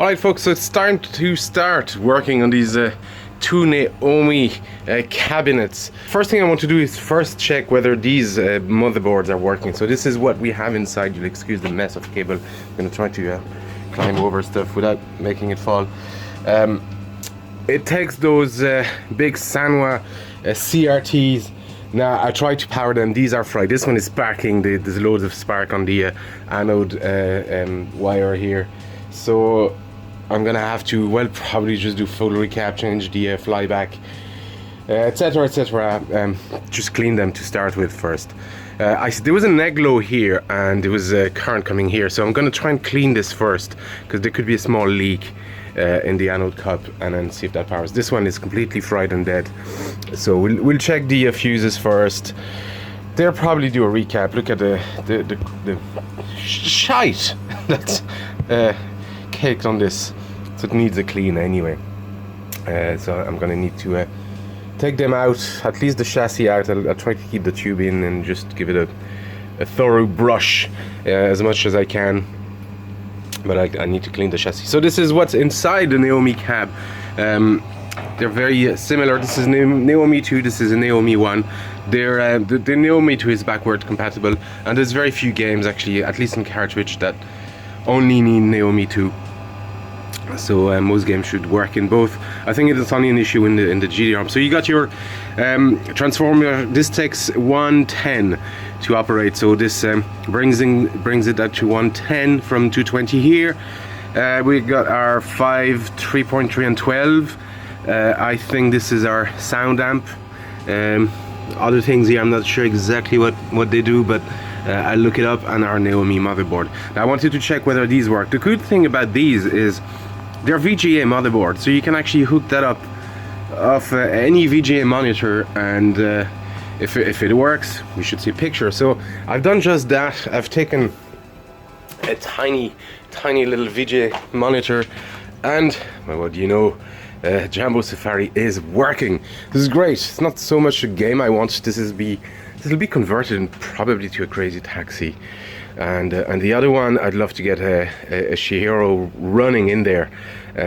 Alright folks, so it's time to start working on these two Naomi cabinets. First thing I want to do is first check whether these motherboards are working. So this is what we have inside. You'll excuse the mess of cable. I'm going to try to climb over stuff without making it fall. It takes those big Sanwa CRTs. Now I tried to power them. These are fried. This one is sparking. There's loads of spark on the anode wire here. So I'm gonna have to, well, probably just do full recap, change the flyback, etc, etc. Just clean them to start with first. There was a neglow here and there was a current coming here, so I'm gonna try and clean this first because there could be a small leak in the anode cup, and then see if that powers. This one is completely fried and dead, so we'll check the fuses first. They'll probably do a recap. Look at the shite that's caked on this, so it needs a clean anyway. So I'm gonna need to take them out, at least the chassis out. I'll try to keep the tube in and just give it a thorough brush as much as I can, but I need to clean the chassis. So this is what's inside the Naomi cab. They're very similar. This is Naomi 2, this is a Naomi 1. The Naomi 2 is backward compatible, and there's very few games actually, at least in cartridge, that only need Naomi 2. So most games should work in both. I think it's only an issue in the GDROM. So you got your transformer. This takes 110 to operate. So this brings it up to 110 from 220 here. We got our 5, 3.3 and 12. I think this is our sound amp. Other things here, I'm not sure exactly what they do, but I'll look it up. And our Naomi motherboard. Now I wanted to check whether these work. The good thing about these is they're VGA motherboards, so you can actually hook that up off any VGA monitor, and if it works, we should see a picture. So I've done just that. I've taken a tiny little VGA monitor, and well, what do you know, Jambo Safari is working. This is great. It's not so much a game I want. This will be converted probably to a Crazy Taxi. And the other one, I'd love to get a Shihiro running in there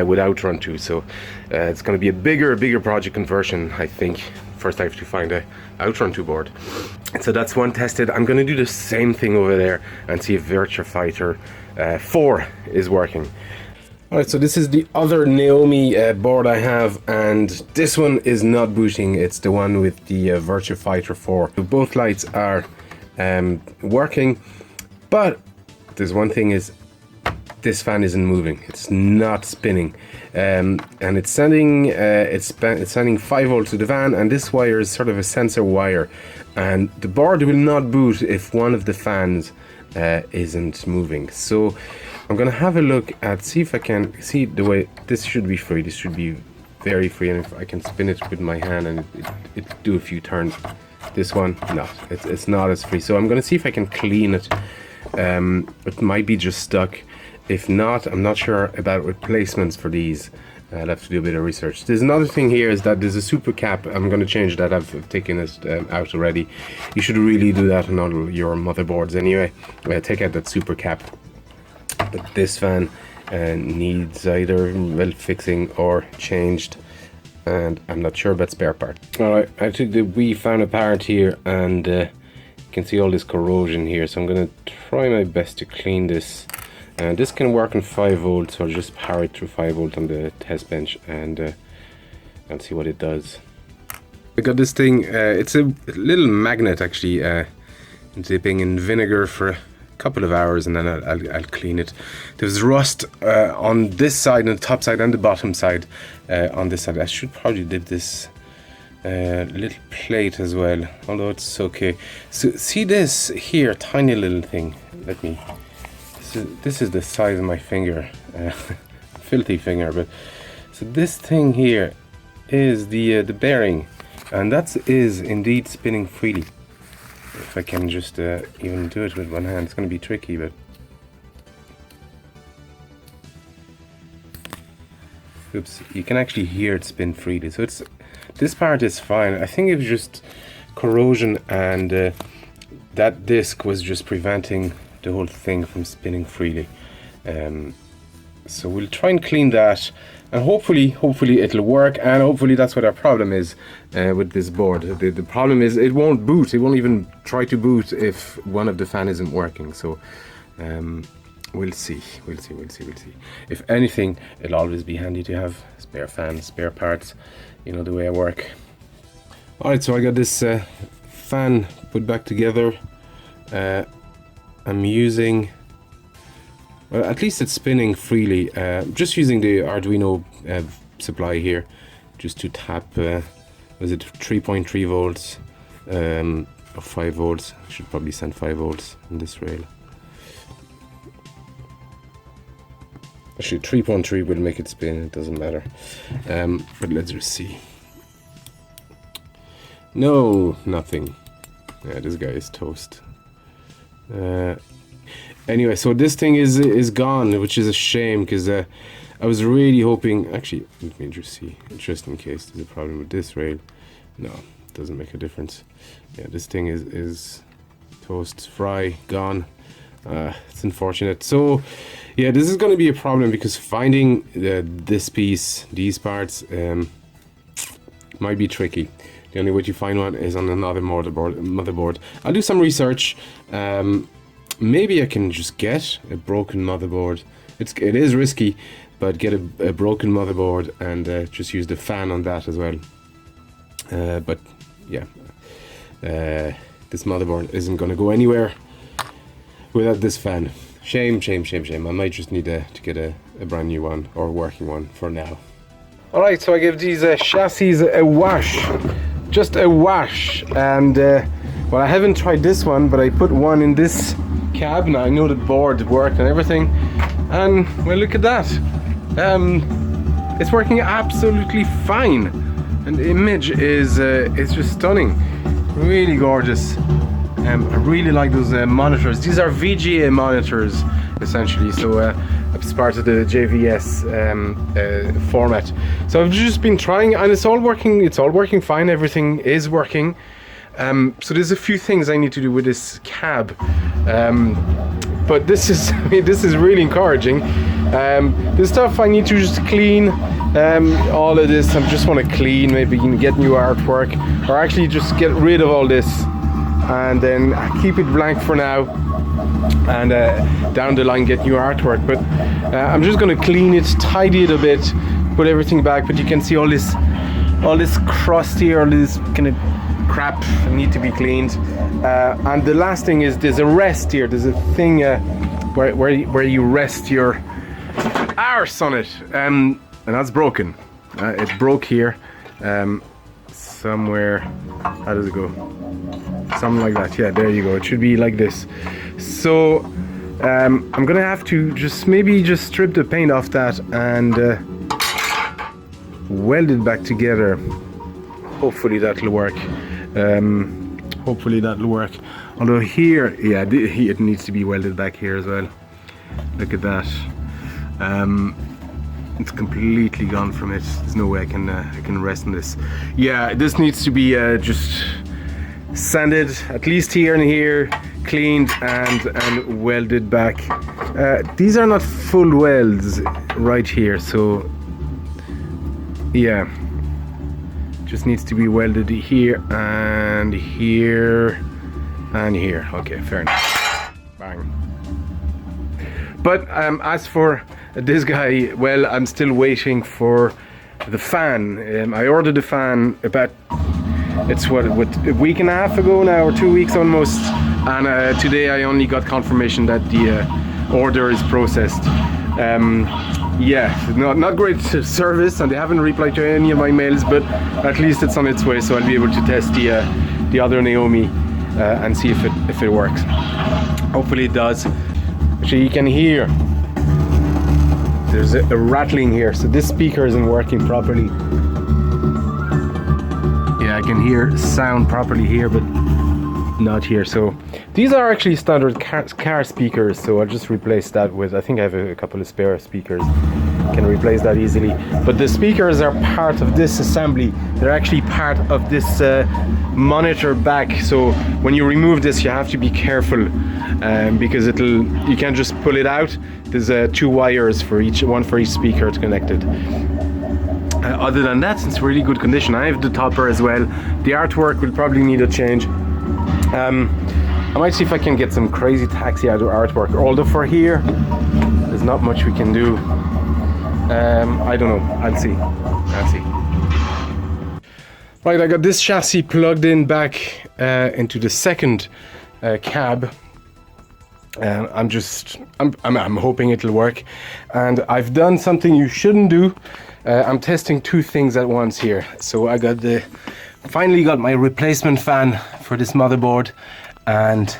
with Outrun 2. So it's going to be a bigger project conversion, I think. First I have to find a Outrun 2 board. And so that's one tested. I'm going to do the same thing over there and see if Virtua Fighter 4 is working. Alright, so this is the other Naomi board I have, and this one is not booting. It's the one with the Virtua Fighter 4. So both lights are working. But there's one thing, is this fan isn't moving. It's not spinning, and it's sending 5 volts to the van, and this wire is sort of a sensor wire, and the board will not boot if one of the fans isn't moving. So I'm gonna have a look at, see if I can see the way this should be free. This should be very free, and if I can spin it with my hand and it do a few turns. This one, no, it's not as free. So I'm gonna see if I can clean it. It might be just stuck. If not, I'm not sure about replacements for these. I'll have to do a bit of research. There's another thing here, is that there's a super cap. I'm going to change that. I've taken it out already. You should really do that on all your motherboards anyway. Take out that super cap. But this fan needs either fixing or changed, and I'm not sure about spare part. Alright, I took the Wii fan apart here, and you can see all this corrosion here, so I'm going to try my best to clean this. This can work on 5 volts, so I'll just power it through 5 volt on the test bench and see what it does. I got this thing, it's a little magnet actually, dipping in vinegar for a couple of hours, and then I'll clean it. There's rust on this side, on the top side and the bottom side on this side. I should probably dip this little plate as well, although it's okay. So see this here, tiny little thing. This is the size of my finger, filthy finger. But so this thing here is the bearing, and that is indeed spinning freely. If I can just even do it with one hand, it's going to be tricky, but oops, you can actually hear it spin freely. So this part is fine. I think it was just corrosion, and that disc was just preventing the whole thing from spinning freely. So we'll try and clean that, and hopefully it'll work, and hopefully that's what our problem is with this board. The problem is it won't boot. It won't even try to boot if one of the fan isn't working. So we'll see. If anything, it'll always be handy to have spare fans, spare parts. You know the way I work. Alright, so I got this fan put back together. I'm using, well, at least it's spinning freely. Just using the Arduino supply here, just to tap, was it 3.3 volts or 5 volts? I should probably send 5 volts in this rail. Actually, 3.3 will make it spin, it doesn't matter. But let's just see. No, nothing. Yeah, this guy is toast. Anyway, so this thing is gone, which is a shame, because I was really hoping. Actually, let me just see, just in case there's a problem with this rail. No, it doesn't make a difference. Yeah, this thing is toast, fry, gone. It's unfortunate. So yeah, this is going to be a problem, because finding this piece, these parts, might be tricky. The only way to find one is on another motherboard. I'll do some research. Maybe I can just get a broken motherboard. It is risky, but get a broken motherboard and just use the fan on that as well. But yeah, this motherboard isn't going to go anywhere without this fan. Shame. I might just need to get a brand new one, or a working one for now. Alright, so I give these chassis a wash. Just a wash, and well, I haven't tried this one, but I put one in this cab. Now I know the board worked and everything, and well, look at that. It's working absolutely fine, and the image is it's just stunning, really gorgeous. I really like those monitors. These are VGA monitors essentially, so it's part of the JVS format. So I've just been trying, and it's all working fine. Everything is working. So there's a few things I need to do with this cab, but this is this is really encouraging. The stuff I need to just clean, all of this I just want to clean, maybe get new artwork, or actually just get rid of all this and then keep it blank for now, and down the line get new artwork. But I'm just going to clean it, tidy it a bit, put everything back. But you can see all this crust here, all this kind of crap need to be cleaned. And the last thing is, there's a rest here. There's a thing where you rest your arse on it, and that's broken. It broke here somewhere. How does it go? Something like that. Yeah, there you go. It should be like this. So I'm gonna have to maybe just strip the paint off that and weld it back together. Hopefully that'll work. Although here, yeah, it needs to be welded back here as well. Look at that. It's completely gone from it. There's no way I can rest on this. Yeah, this needs to be just sanded, at least here and here, cleaned and welded back. These are not full welds right here, so yeah, just needs to be welded here and here and here. Okay, fair enough. Bang. But as for this guy, well, I'm still waiting for the fan. I ordered the fan about, it's what a week and a half ago now, or 2 weeks almost, and today I only got confirmation that the order is processed. Yeah, not great service, and they haven't replied to any of my mails, but at least it's on its way, so I'll be able to test the other Naomi and see if it works. Hopefully it does. Actually, you can hear there's a rattling here, so this speaker isn't working properly. Yeah, I can hear sound properly here, but not here. So these are actually standard car speakers, so I'll just replace that with, I think I have a couple of spare speakers. can replace that easily. But the speakers are part of this assembly. They're actually part of this monitor back. So when you remove this, you have to be careful because you can't just pull it out. There's 2 wires for each, one for each speaker to connect it. Other than that, it's really good condition. I have the topper as well. The artwork will probably need a change. I might see if I can get some crazy taxi out of artwork, although for here there's not much we can do. I don't know. I'll see. Right, I got this chassis plugged in back into the second cab. I'm hoping it'll work, and I've done something you shouldn't do. I'm testing 2 things at once here. So I finally got my replacement fan for this motherboard, and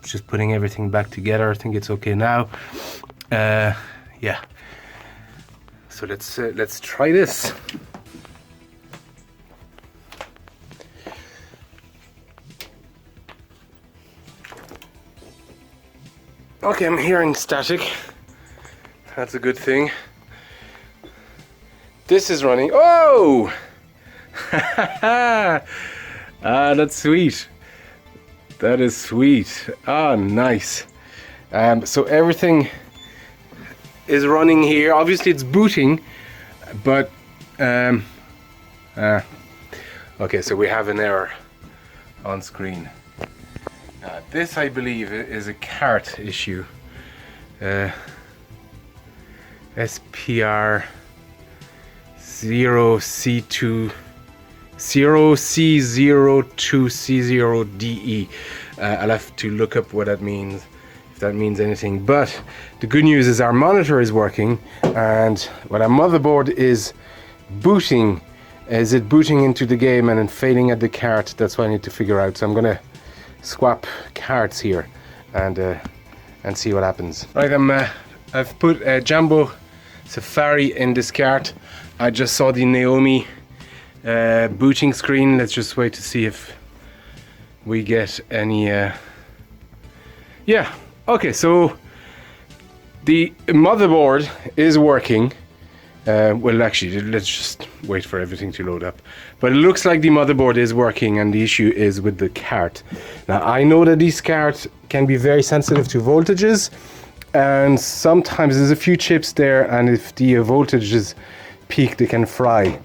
just putting everything back together. I think it's okay now. Yeah. So let's try this. Okay, I'm hearing static. That's a good thing. This is running. Oh! That's sweet. That is sweet. Ah, nice. So everything is running here. Obviously it's booting, but okay, so we have an error on screen. This, I believe, is a cart issue. SPR 0C02C0DE. I'll have to look up what that means, if that means anything. But the good news is our monitor is working, and when our motherboard is booting, is it booting into the game and then failing at the cart? That's what I need to figure out. So I'm gonna swap carts here and see what happens. Right, I've put Jumbo Safari in this cart. I just saw the Naomi booting screen. Let's just wait to see if we get any yeah, okay, so the motherboard is working. Well, actually, let's just wait for everything to load up. But it looks like the motherboard is working, and the issue is with the cart. Now, I know that these carts can be very sensitive to voltages, and sometimes there's a few chips there, and if the voltages peak, they can fry.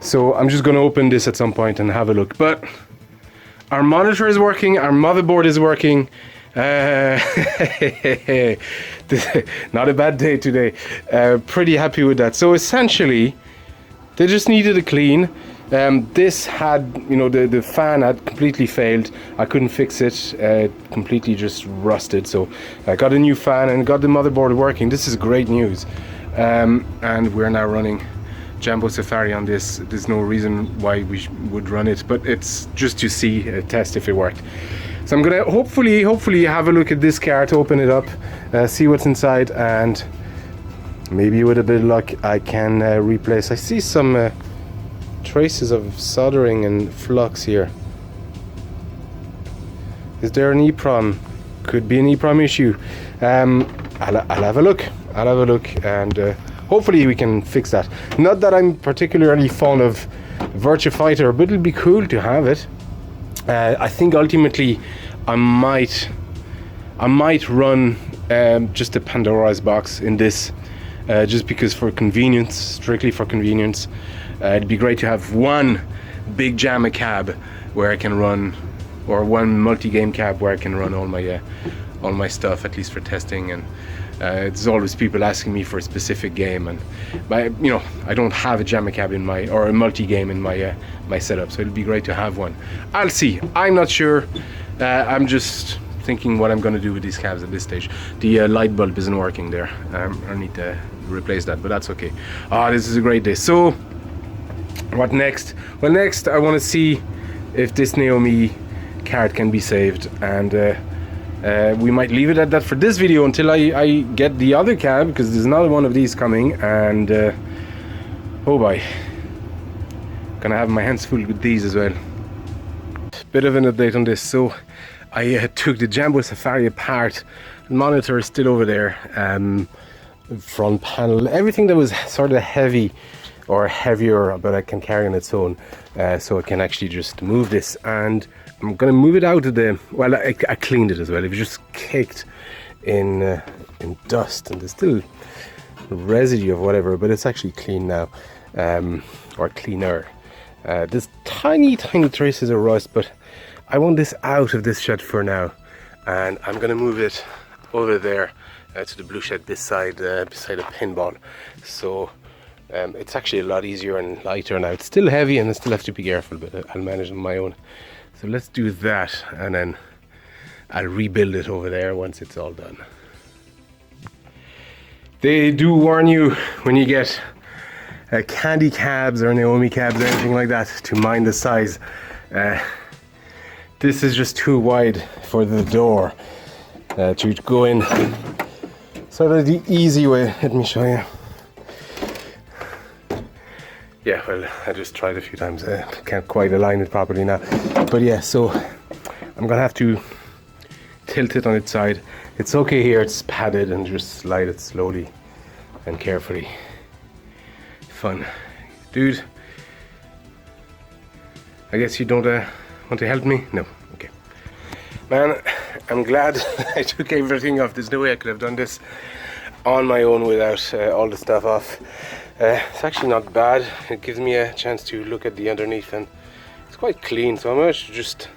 So I'm just going to open this at some point and have a look. But our monitor is working, our motherboard is working. Not a bad day today. Pretty happy with that. So essentially, they just needed a clean. This had, the fan had completely failed. I couldn't fix it. Completely just rusted. So I got a new fan and got the motherboard working. This is great news. And we're now running Jumbo Safari on this. There's no reason why we would run it, but it's just to see, test if it worked. So I'm gonna hopefully have a look at this cart, open it up, see what's inside, and maybe with a bit of luck I can replace. I see some traces of soldering and flux here. Is there an EEPROM? Could be an EEPROM issue. I'll have a look. And hopefully we can fix that. Not that I'm particularly fond of Virtua Fighter, but it'll be cool to have it. I think ultimately I might run just a Pandora's box in this, just because strictly for convenience. It'd be great to have one big JAMA cab where I can run, or one multi-game cab where I can run all my stuff, at least for testing. And there's always people asking me for a specific game, and I don't have a JAMA cab or a multi-game in my setup, so it'd be great to have one. I'll see. I'm not sure. I'm just thinking what I'm going to do with these cabs at this stage. The light bulb isn't working there. I need to replace that, but that's okay. This is a great day. So what next? Well, next I want to see if this Naomi card can be saved, and we might leave it at that for this video until I get the other cab, because there's another one of these coming, and oh boy, gonna have my hands full with these as well. Bit of an update on this. So I took the Jumbo Safari apart. The monitor is still over there. front panel, everything that was sort of heavy or heavier, but I can carry on its own, so I can actually just move this. And I'm gonna move it out of the, well, I cleaned it as well. It was just caked in dust, and there's still residue of whatever, but it's actually clean now, or cleaner. There's tiny traces of rust, but I want this out of this shed for now, and I'm gonna move it over there to the blue shed beside a pinball. So it's actually a lot easier and lighter now. It's still heavy and I still have to be careful, but I'll manage on my own. So let's do that, and then I'll rebuild it over there once it's all done. They do warn you when you get candy cabs or Naomi cabs or anything like that to mind the size. This is just too wide for the door to go in. So the easy way, let me show you. Yeah, well, I just tried a few times. Can't quite align it properly now. But yeah, so I'm gonna have to tilt it on its side. It's okay here, it's padded, and just slide it slowly and carefully. Fun. Dude, I guess you don't want to help me? No, okay. Man, I'm glad I took everything off. There's no way I could have done this on my own without all the stuff off. It's actually not bad. It gives me a chance to look at the underneath, and it's quite clean, so I might just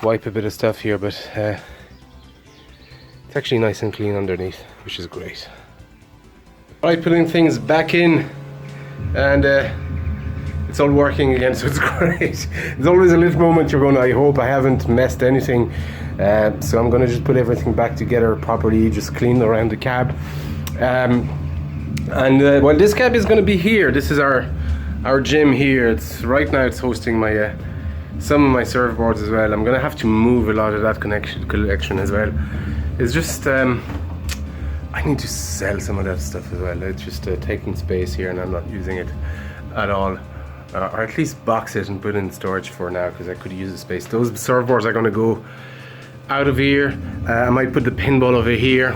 wipe a bit of stuff here, but it's actually nice and clean underneath, which is great. Alright, putting things back in, and it's all working again, so it's great. There's always a little moment you're going, I hope I haven't messed anything, so I'm going to just put everything back together properly, just clean around the cab. Well, this cab is going to be here. This is our gym here. It's right now it's hosting my some of my surfboards as well. I'm going to have to move a lot of that collection as well. It's just I need to sell some of that stuff as well. It's just taking space here, and I'm not using it at all. Or at least box it and put it in storage for now, because I could use the space. Those surfboards are going to go out of here. I might put the pinball over here,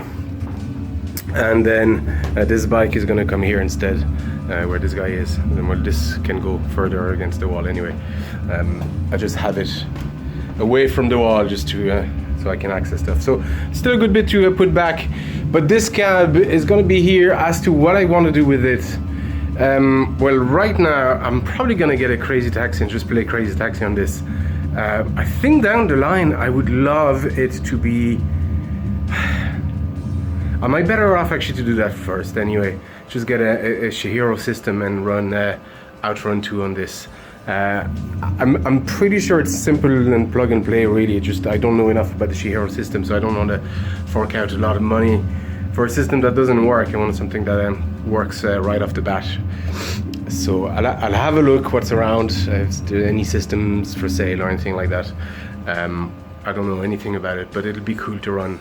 and then this bike is going to come here instead, where this guy is. And then, well, this can go further against the wall anyway. I just have it away from the wall just to so I can access stuff. So still a good bit to put back, but this cab is going to be here. As to what I want to do with it, well, right now I'm probably going to get a crazy taxi and just play crazy taxi on this. I think down the line I would love it to be, I might better off actually to do that first anyway. Just get a Shihiro system and run Outrun 2 on this. I'm pretty sure it's simple and plug and play really. Just I don't know enough about the Shihiro system, so I don't want to fork out a lot of money for a system that doesn't work. I want something that works right off the bat. So I'll have a look what's around, if there are any systems for sale or anything like that. I don't know anything about it, but it'll be cool to run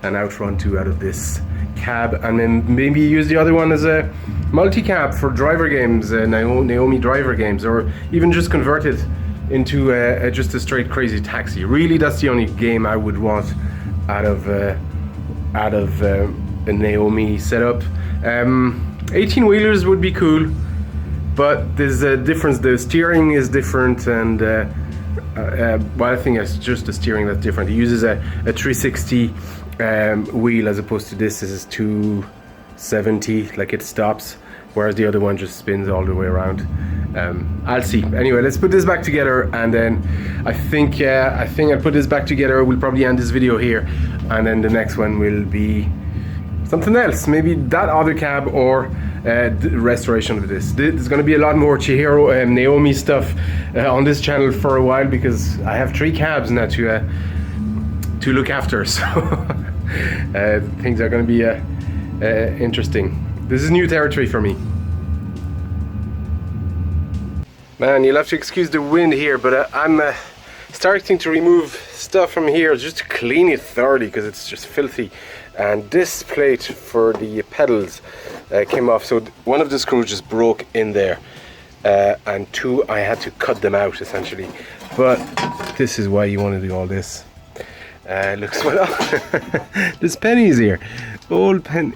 an Outrun 2 out of this cab, and then maybe use the other one as a multi-cab for driver games, Naomi driver games, or even just convert it into just a straight crazy taxi. Really, that's the only game I would want out of a Naomi setup. 18-wheelers would be cool, but there's a difference. The steering is different, and well, I think it's just the steering that's different. It uses a 360 wheel as opposed to this. This is 270, like it stops, whereas the other one just spins all the way around. I'll see. Anyway, let's put this back together, and then I think I'll put this back together. We'll probably end this video here, and then the next one will be something else, maybe that other cab, or the restoration of this. There's going to be a lot more Chihiro and Naomi stuff on this channel for a while, because I have 3 cabs now to look after, so things are going to be interesting. This is new territory for me. Man, you'll have to excuse the wind here, but I'm starting to remove stuff from here just to clean it thoroughly, because it's just filthy. And this plate for the pedals came off, so one of the screws just broke in there, and 2 I had to cut them out essentially. But this is why you want to do all this. Looks well. There's pennies here, old penny.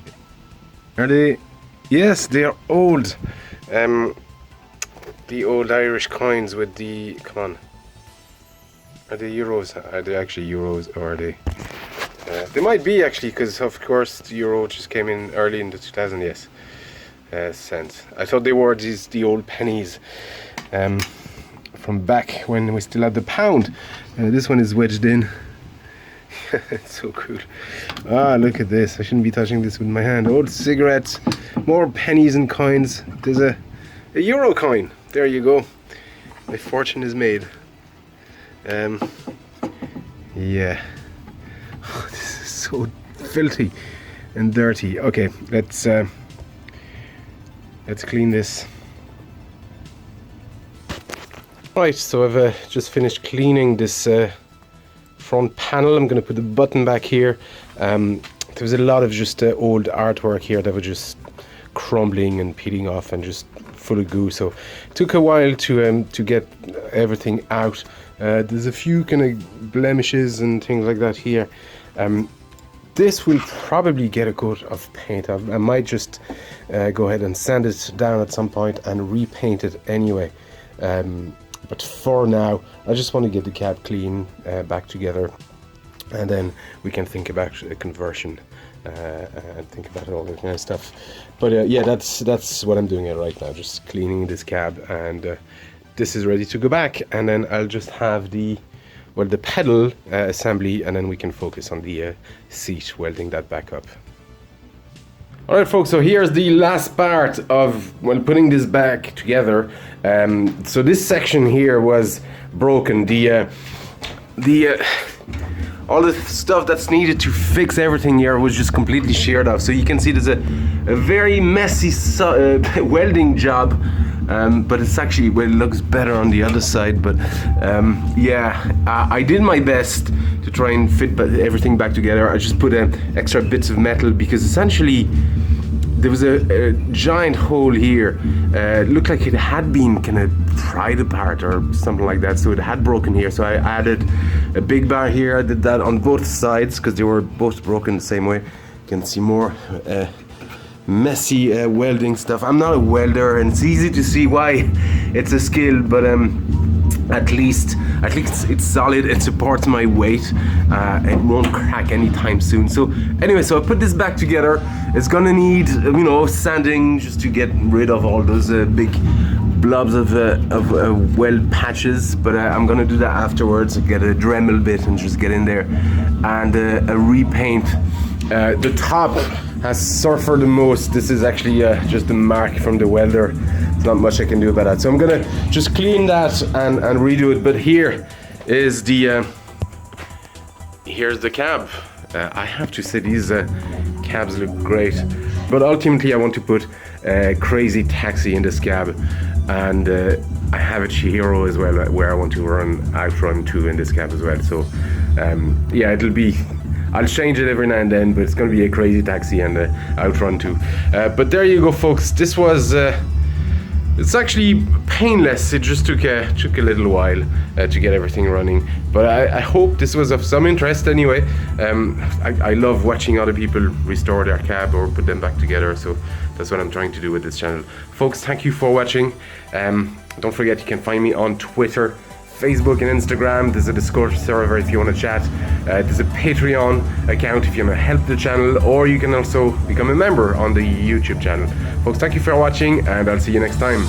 Are they? Yes, they are old. The old Irish coins with the, come on. Are they euros? Are they actually euros, or are they? They might be actually, because of course the euro just came in early in the 2000, yes. Cents. I thought they were the old pennies from back when we still had the pound. This one is wedged in. It's so cool. Ah, look at this. I shouldn't be touching this with my hand. Old cigarettes, more pennies and coins. There's a euro coin. There you go. My fortune is made. Yeah. Oh, this is so filthy and dirty. Okay, let's clean this. Right, so I've just finished cleaning this front panel. I'm going to put the button back here. There was a lot of just old artwork here that was just crumbling and peeling off and just full of goo, so it took a while to get everything out. There's a few kind of blemishes and things like that here. This will probably get a coat of paint. I might just go ahead and sand it down at some point and repaint it anyway. But for now, I just want to get the cab clean, back together, and then we can think about a conversion and think about all that kind of stuff. But yeah, that's what I'm doing right now, just cleaning this cab, and this is ready to go back, and then I'll just have the pedal assembly, and then we can focus on the seat, welding that back up. Alright folks, so here's the last part of putting this back together. So this section here was broken. All the stuff that's needed to fix everything here was just completely sheared off. So you can see there's a very messy welding job, but it's actually, well, it looks better on the other side. But yeah, I did my best to try and fit everything back together. I just put extra bits of metal because essentially there was a giant hole here. It looked like it had been kind of pried apart or something like that, so it had broken here. So I added a big bar here. I did that on both sides because they were both broken the same way. You can see more messy welding stuff. I'm not a welder, and it's easy to see why it's a skill, but at least it's solid. It supports my weight. It won't crack anytime soon. So anyway, so I put this back together. It's gonna need, sanding just to get rid of all those big blobs of weld patches. But I'm gonna do that afterwards. Get a Dremel bit and just get in there and a repaint. The top has suffered the most. This is actually just a mark from the welder. There's not much I can do about that. So I'm gonna just clean that and redo it. But here is the here's the cab. I have to say these cabs look great, but ultimately I want to put a Crazy Taxi in this cab, and I have a Chihiro as well, where I want to outrun 2 in this cab as well. So yeah, I'll change it every now and then, but it's going to be a Crazy Taxi and outrun 2. But there you go folks, this was it's actually painless. It just took a little while to get everything running, but I hope this was of some interest anyway. I love watching other people restore their cab or put them back together, so that's what I'm trying to do with this channel. Folks, thank you for watching. Don't forget, you can find me on Twitter, Facebook and Instagram. There's a Discord server if you want to chat. There's a Patreon account if you want to help the channel, or you can also become a member on the YouTube channel. Folks, thank you for watching, and I'll see you next time.